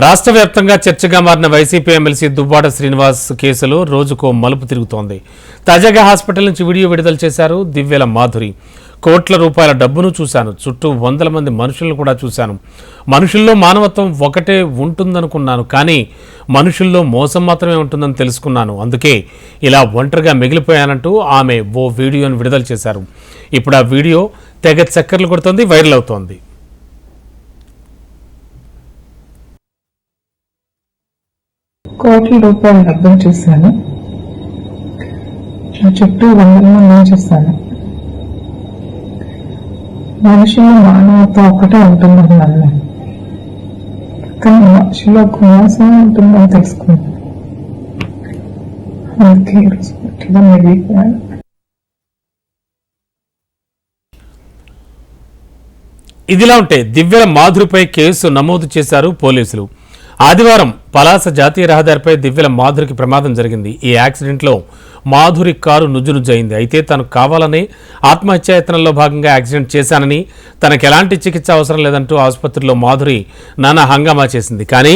రాష్ట్ర వ్యాప్తంగా చర్చగా మారిన వైసీపీ ఎమ్మెల్సీ దువ్వాడ శ్రీనివాస్ కేసులో రోజుకో మలుపు తిరుగుతోంది. తాజాగా హాస్పిటల్ నుంచి వీడియో విడుదల చేశారు దివ్యల మాధురి. కోట్ల రూపాయల డబ్బును చూశాను, చుట్టూ వందల మంది మనుషులను కూడా చూశాను. మనుషుల్లో మానవత్వం ఒకటే ఉంటుందనుకున్నాను, కానీ మనుషుల్లో మోసం మాత్రమే ఉంటుందని తెలుసుకున్నాను. అందుకే ఇలా ఒంటరిగా మిగిలిపోయానంటూ ఆమె ఓ వీడియోను విడుదల చేశారు. ఇప్పుడు ఆ వీడియో తెగ చక్కర్లు కొడుతోంది, వైరల్ అవుతోంది. కోట్ల రూపాయల డబ్బులు చూశాను, నా చుట్టూ వందల మందిని చూశాను. మనుషుల్లో మానవత్వం ఒకటే ఉంటుందన్నాను నేను, కానీ మనుషుల్లో ఒక మోసం ఉంటుందని తెలుసుకున్నాను. అందుకే ఈరోజు ఇట్లా మిగిలిపోయాను. ఇదిలా ఉంటే దివ్యల మాధురిపై కేసు నమోదు చేశారు పోలీసులు. ఆదివారం పలాస జాతీయ రహదారిపై దివ్యల మాధురికి ప్రమాదం జరిగింది. ఈ యాక్సిడెంట్లో మాధురి కారు నుజ్జునుజ్జయింది. అయితే తను కావాలనే ఆత్మహత్యాయత్నంలో భాగంగా యాక్సిడెంట్ చేశానని, తనకు ఎలాంటి చికిత్స అవసరం లేదంటూ ఆసుపత్రిలో మాధురి నానా హంగామా చేసింది. కానీ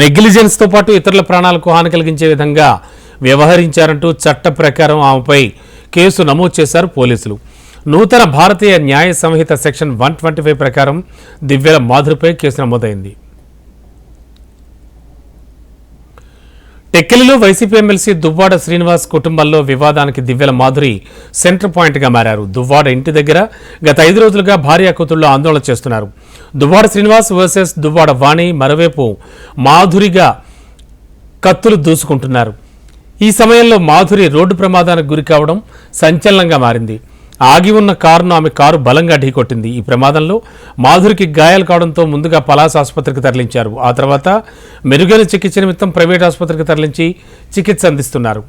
నెగ్లిజెన్స్తో పాటు ఇతరుల ప్రాణాలకు హాని కలిగించే విధంగా వ్యవహరించారంటూ చట్ట ప్రకారం ఆమెపై కేసు నమోదు చేశారు పోలీసులు. నూతన భారతీయ న్యాయ సంహిత సెక్షన్ 125 ప్రకారం దివ్యల మాధురిపై కేసు నమోదైంది. టెక్కెలిలో వైసీపీ ఎమ్మెల్సీ దువ్వాడ శ్రీనివాస్ కుటుంబంలో వివాదానికి దివ్యల మాధురి సెంటర్ పాయింట్గా మారారు. దువ్వాడ ఇంటి దగ్గర గత 5 రోజులుగా భార్య కూతుళ్లు ఆందోళన చేస్తున్నారు. దువ్వాడ శ్రీనివాస్ వర్సెస్ దువ్వాడ వాణి. మరోవైపు మాధురిగా కత్తులు దూసుకుంటున్నారు. ఈ సమయంలో మాధురి రోడ్డు ప్రమాదానికి గురి కావడం సంచలనంగా మారింది. ఆగి ఉన్న కారును ఆమె కారు బలంగా ఢీకొట్టింది. ఈ ప్రమాదంలో మాధురికి గాయాలు కావడంతో ముందుగా పలాస ఆసుపత్రికి తరలించారు. ఆ తర్వాత మెరుగైన చికిత్స నిమిత్తం ప్రైవేట్ ఆసుపత్రికి తరలించి చికిత్స అందిస్తున్నారు.